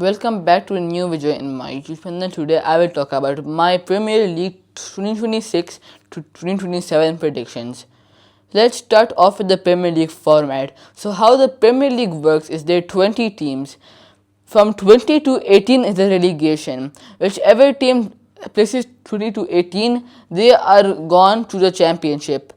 Welcome back to a new video in my YouTube channel. Today I will talk about my Premier League 2026 to 2027 predictions. Let's start off with the Premier League format. So how the Premier League works is there are 20 teams. From 20 to 18 is the relegation. Whichever team places 20 to 18, they are gone to the championship.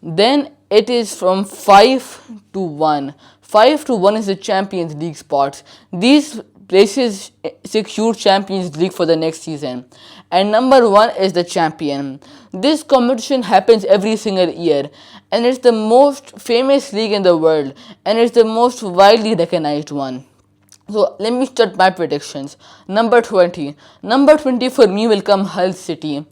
Then it is from 5 to 1. 5 to 1 is the Champions League spots. These places secure Champions League for the next season. And number 1 is the champion. This competition happens every single year and it's the most famous league in the world and it's the most widely recognized one. So let me start my predictions. Number 20. Number 20 for me will come Hull City.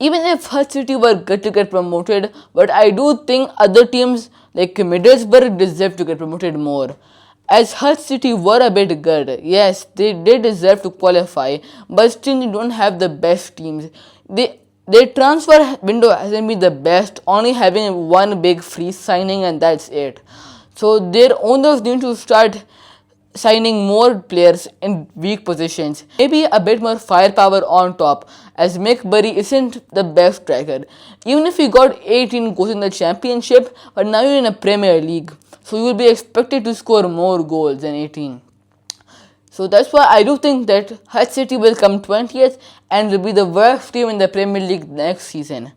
Even if Hull City were good to get promoted, but I do think other teams like Middlesbrough deserve to get promoted more. As Hull City were a bit good, yes, they did deserve to qualify, but still they don't have the best teams. Their transfer window hasn't been the best, only having one big free signing and that's it. So their owners need to start signing more players in weak positions. Maybe a bit more firepower on top, as Mick Burry isn't the best striker. Even if he got 18 goals in the championship, but now you're in a Premier League, so you will be expected to score more goals than 18. So that's why I do think that Hull City will come 20th and will be the worst team in the Premier League next season.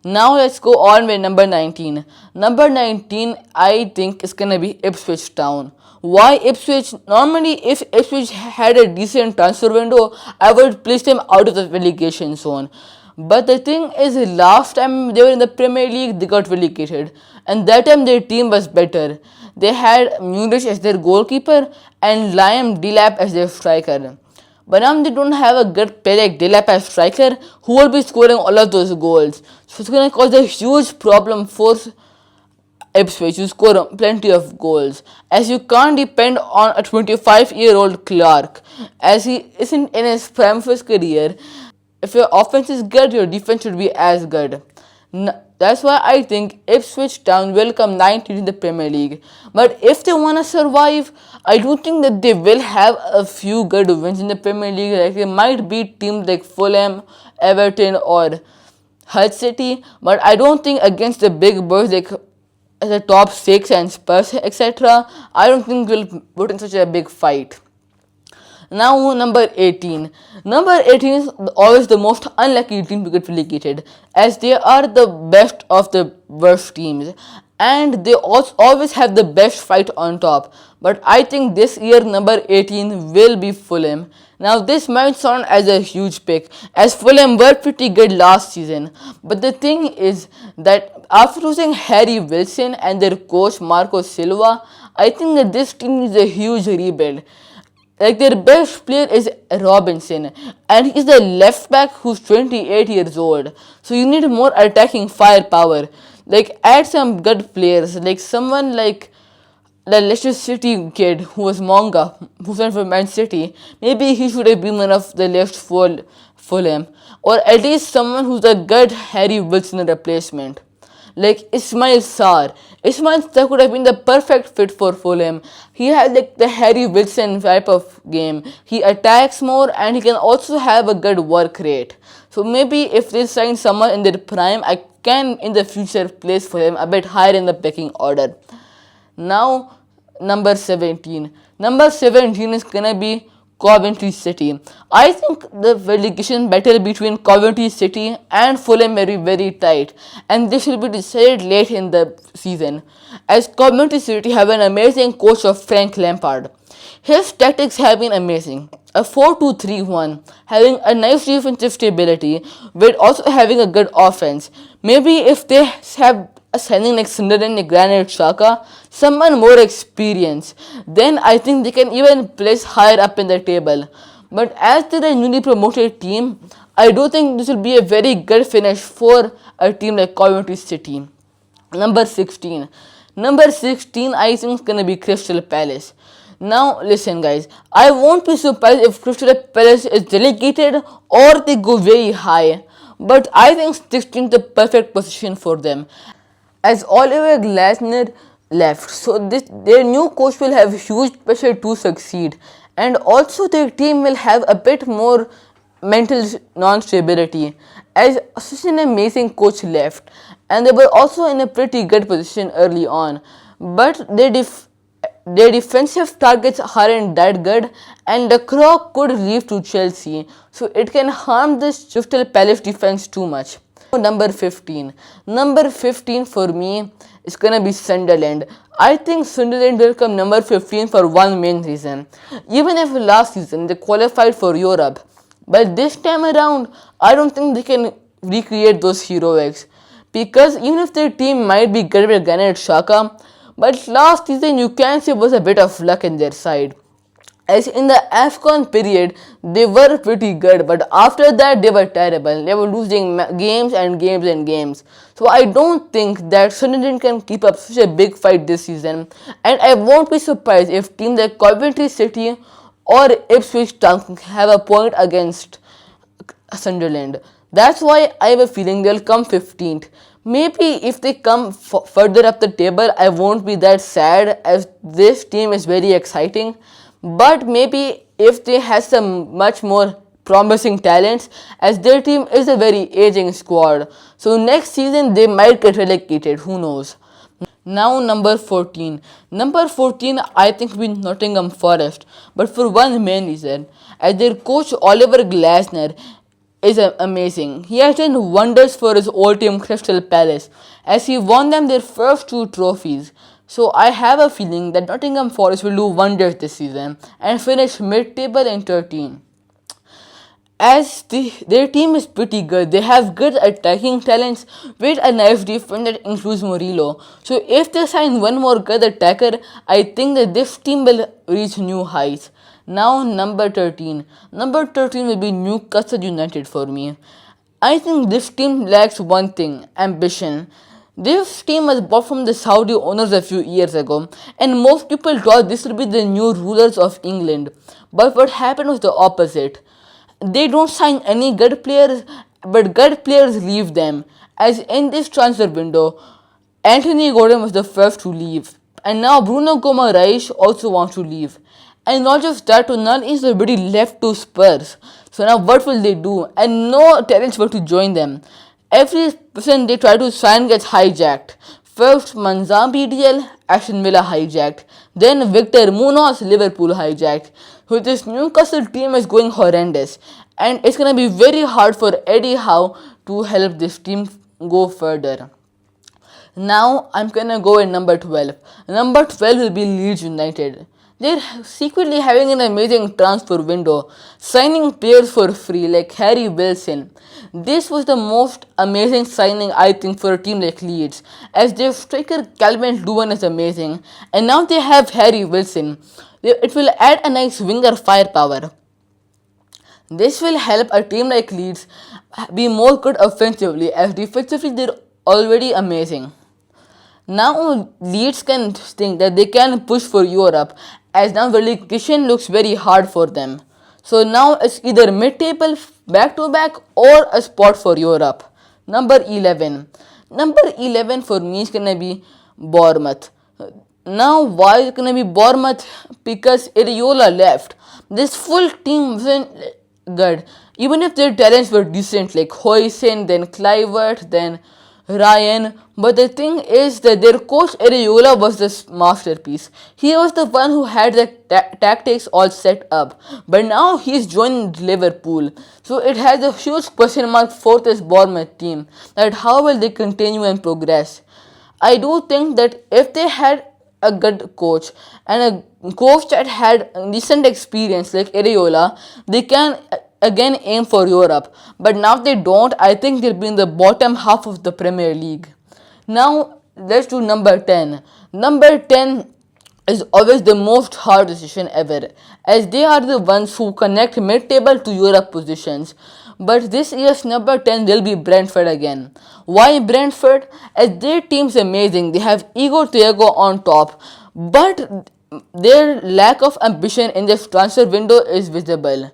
Now let's go on with number 19. Number 19 I think is gonna be Ipswich Town. Why Ipswich? Normally if Ipswich had a decent transfer window, I would place them out of the relegation zone. But the thing is, last time they were in the Premier League, they got relegated. And that time their team was better. They had Munish as their goalkeeper and Liam Delap as their striker. But now they don't have a good player like Delap as striker who will be scoring all of those goals. So it's going to cause a huge problem for Ipswich to score plenty of goals, as you can't depend on a 25-year-old Clark, as he isn't in his prime of his career. If your offense is good, your defense should be as good. That's why I think Ipswich Town will come 19th in the Premier League. But if they want to survive, I do think that they will have a few good wins in the Premier League. Like they might beat teams like Fulham, Everton, or Hull City. But I don't think against the big boys like the top 6 and Spurs, etc., I don't think we'll put in such a big fight. Now number 18. Number 18 is always the most unlucky team to get relegated, as they are the best of the worst teams and they also always have the best fight on top. But I think this year number 18 will be Fulham. Now this might sound as a huge pick, as Fulham were pretty good last season, but the thing is that after losing Harry Wilson and their coach Marco Silva, I think that this team is a huge rebuild. Like their best player is Robinson and he's the left back who's 28 years old. So you need more attacking firepower. Like add some good players, like someone like the Leicester City kid who was Monga, who went for Man City. Maybe he should have been one of the left for Fulham, or at least someone who's a good Harry Wilson replacement. Like Ismail Sarr. Ismail Sarr could have been the perfect fit for Fulham. He has like the Harry Wilson type of game. He attacks more and he can also have a good work rate. So maybe if they sign someone in their prime, I can in the future place for him a bit higher in the pecking order. Now number 17. Number 17 is gonna be Coventry City. I think the relegation battle between Coventry City and Fulham may be very tight, and this will be decided late in the season, as Coventry City have an amazing coach of Frank Lampard. His tactics have been amazing. A 4-2-3-1, having a nice defensive stability, with also having a good offense. Maybe if they have a signing like Sunderland, like Granit Xhaka, someone more experienced, then I think they can even place higher up in the table. But as they're a newly promoted team, I do think this will be a very good finish for a team like Coventry City. Number 16. Number 16 I think is gonna be Crystal Palace. Now listen guys, I won't be surprised if Crystal Palace is delegated or they go very high. But I think 16 is the perfect position for them, as Oliver Glasner left. So their new coach will have huge pressure to succeed. and also their team will have a bit more mental non-stability as such an amazing coach left, and they were also in a pretty good position early on, but their defensive targets aren't that good, and the clock could leave to Chelsea, so it can harm this Crystal Palace defense too much. Number 15. Number 15 for me is gonna be Sunderland. I think Sunderland will come number 15 for one main reason. Even if last season they qualified for Europe, but this time around I don't think they can recreate those heroics. Because even if their team might be good with Granit Xhaka, but last season you can say was a bit of luck in their side. As in the AFCON period, they were pretty good, but after that they were terrible. They were losing games and games and games. So I don't think that Sunderland can keep up such a big fight this season, and I won't be surprised if teams like Coventry City or Ipswich Town have a point against Sunderland. That's why I have a feeling they'll come 15th. Maybe if they come further up the table, I won't be that sad as this team is very exciting. But maybe if they have some much more promising talents, as their team is a very aging squad, so next season they might get relegated, who knows. Now number 14. Number 14 I think will be Nottingham Forest, but for one main reason, as their coach Oliver Glasner is amazing. He has done wonders for his old team Crystal Palace as he won them their first two trophies. So I have a feeling that Nottingham Forest will do wonders this season and finish mid-table in 13. As their team is pretty good, they have good attacking talents with a nice defense that includes Murillo. So if they sign one more good attacker, I think that this team will reach new heights. Now number 13. Number 13 will be Newcastle United for me. I think this team lacks one thing, ambition. This team was bought from the Saudi owners a few years ago, and most people thought this would be the new rulers of England. But what happened was the opposite. They don't sign any good players, but good players leave them. As in this transfer window, Anthony Gordon was the first to leave, and now Bruno Guimaraes also wants to leave. And not just that, Tonali is already left to Spurs. So now what will they do? And no talents were to join them. Every person they try to sign gets hijacked. First Manzambi deal, Aston Villa hijacked. Then Victor Munoz, Liverpool hijacked. So this Newcastle team is going horrendous. And it's going to be very hard for Eddie Howe to help this team go further. Now I'm going to go in number 12. Number 12 will be Leeds United. They're secretly having an amazing transfer window, signing players for free like Harry Wilson. This was the most amazing signing I think for a team like Leeds, as their striker Calvin Lewin is amazing, and now they have Harry Wilson. It will add a nice winger firepower. This will help a team like Leeds be more good offensively, as defensively they're already amazing. Now Leeds can think that they can push for Europe, as now relegation looks very hard for them. So now it's either mid-table back to back or a spot for Europe. Number 11. Number 11 for me is gonna be Bournemouth. Now why is it gonna be Bournemouth? Because Areola left. This full team wasn't good. Even if their talents were decent like Hoysen, then Clivert, then Ryan, but the thing is that their coach Areola was this masterpiece. He was the one who had the tactics all set up, but now he's joined Liverpool, so it has a huge question mark for this Bournemouth team, that how will they continue and progress. I do think that if they had a good coach and a coach that had decent experience like Areola, they can again aim for Europe, but now they don't. I think they'll be in the bottom half of the Premier League. Now let's do number 10. Number 10 is always the most hard decision ever, as they are the ones who connect mid-table to Europe positions. But this year's number 10 will be Brentford again. Why Brentford? As their team's amazing. They have Igor Thiago on top, but their lack of ambition in this transfer window is visible.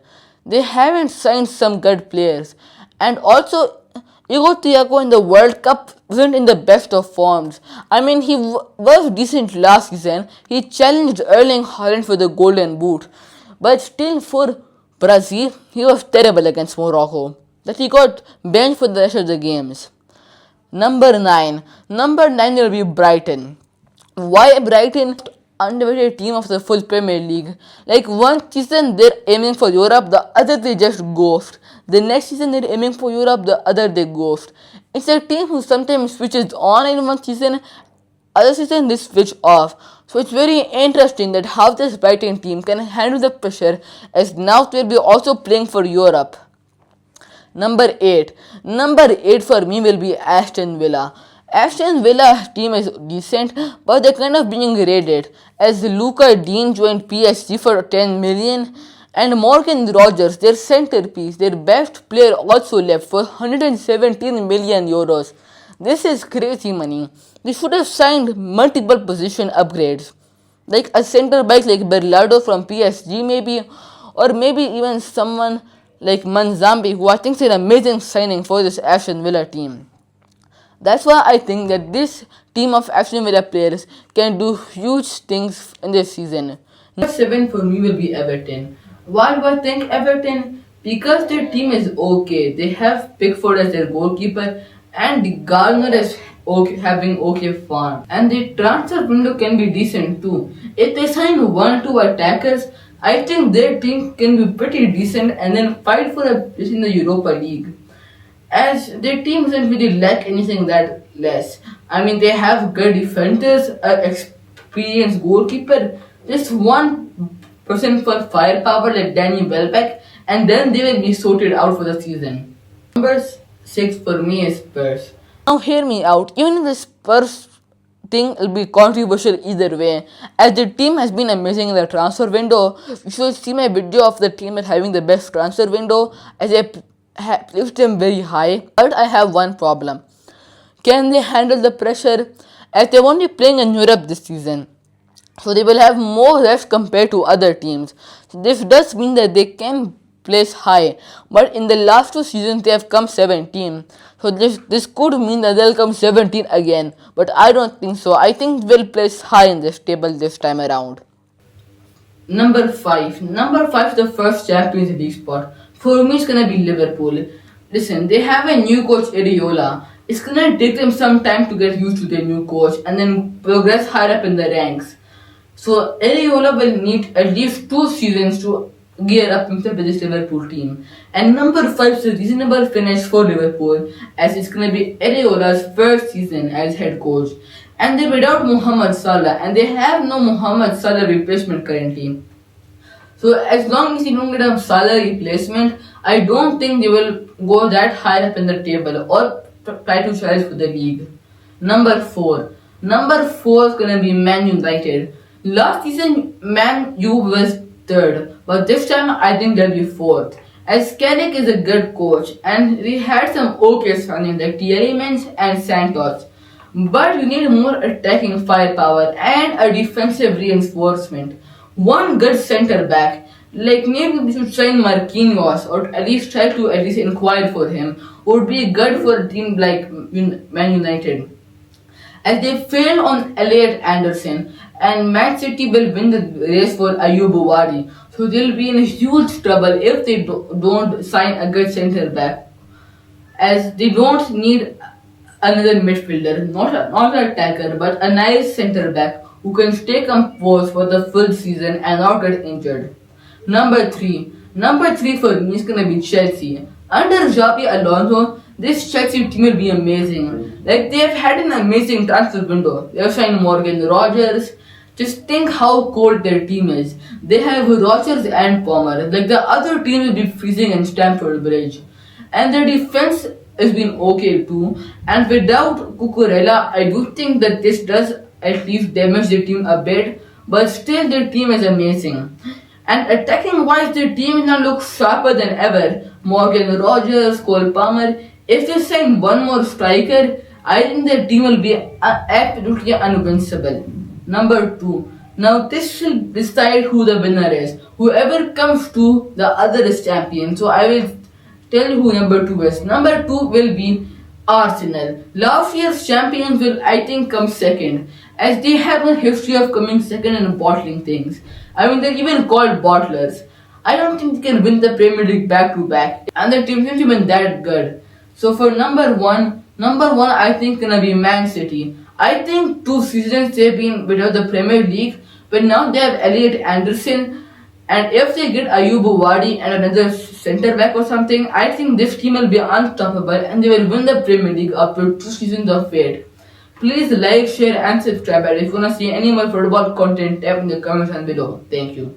They haven't signed some good players, and also Igor Thiago in the World Cup wasn't in the best of forms. I mean, he was decent last season. He challenged Erling Haaland for the Golden Boot, But still, for Brazil, he was terrible against Morocco, that he got benched for the rest of the games. Number 9. Number 9 will be Brighton. Why Brighton? Underrated team of the full Premier League. Like one season they're aiming for Europe, the other they just ghost. The next season they're aiming for Europe, the other they ghost. It's a team who sometimes switches on in one season, other season they switch off. So it's very interesting that how this Brighton team can handle the pressure, as now they'll be also playing for Europe. Number 8. Number 8 for me will be Aston Villa. Aston Villa team is decent, but they're kind of being raided, as Luca Dean joined PSG for 10 million, and Morgan Rogers, their centerpiece, their best player, also left for 117 million euros. This is crazy money. They should have signed multiple position upgrades, like a center back like Bernardo from PSG maybe, or maybe even someone like Manzambi, who I think is an amazing signing for this Aston Villa team. That's why I think that this team of Aston Villa players can do huge things in this season. Number 7 for me will be Everton. Why do I think Everton? Because their team is okay. They have Pickford as their goalkeeper and Garner is okay, having okay form. And the transfer window can be decent too. If they sign 1-2 attackers, I think their team can be pretty decent and then fight for a place in the Europa League, as their team doesn't really lack anything that less. I mean, they have good defenders, an experienced goalkeeper, just 1% for firepower like Danny Welbeck, and then they will be sorted out for the season. Number 6 for me is Spurs. Now hear me out, even if the Spurs thing will be controversial either way, as the team has been amazing in the transfer window. You should see my video of the team as having the best transfer window, as I placed them very high. But I have one problem. Can they handle the pressure, as they won't be playing in Europe this season? So they will have more rest compared to other teams. So this does mean that they can place high, but in the last 2 seasons they have come 17. So this could mean that they'll come 17 again, but I don't think so. I think we'll place high in this table this time around. Number 5. Number 5 is the first Champions League spot. For me, it's gonna be Liverpool. Listen, they have a new coach, Areola. It's gonna take them some time to get used to their new coach and then progress higher up in the ranks. So Areola will need at least 2 seasons to gear up himself with this Liverpool team. And number 5 is a reasonable finish for Liverpool, as it's gonna be Areola's first season as head coach. And they're without Mohamed Salah, and they have no Mohamed Salah replacement currently. So as long as you don't get a Salah replacement, I don't think they will go that high up in the table or try to challenge for the league. Number 4. Number 4 is gonna be Man United. Last season, Man U was 3rd, but this time I think they'll be 4th. As Carrick is a good coach, and we had some okay signings like Tielemans and Santos. But you need more attacking firepower and a defensive reinforcement. One good centre back, like maybe we should sign Marquinhos or at least try to at least inquire for him, would be good for a team like Man United. As they failed on Elliot Anderson, and Man City will win the race for Ayub Wadi. So they'll be in huge trouble if they don't sign a good centre back, as they don't need another midfielder, not an attacker, but a nice centre back who can stay composed for the full season and not get injured. Number 3. Number 3 for me is gonna be Chelsea. Under Xabi Alonso, this Chelsea team will be amazing. Like, they have had an amazing transfer window. They have signed Morgan Rogers. Just think how cold their team is. They have Rogers and Palmer. Like, the other team will be freezing in Stamford Bridge. And their defense has been okay too. And without Cucurella, I do think that this does at least damage their team a bit. But still, their team is amazing. And attacking wise, their team now looks sharper than ever. Morgan Rogers, Cole Palmer. If they sign one more striker, I think their team will be absolutely invincible. Number 2. Now this will decide who the winner is. Whoever comes to, the other is champion. So I will tell you who number 2 is. Number 2 will be Arsenal. Last year's champions will, I think, come second, as they have a history of coming second and bottling things. I mean, they're even called bottlers. I don't think they can win the Premier League back to back, and the team isn't even that good. So for number one, I think gonna be Man City. I think 2 seasons they've been without the Premier League, but now they have Elliot Anderson, and if they get Ayub Wadi and another centre back or something, I think this team will be unstoppable and they will win the Premier League after 2 seasons of wait. Please like, share, and subscribe. And if you wanna see any more football content, type in the comments and below. Thank you.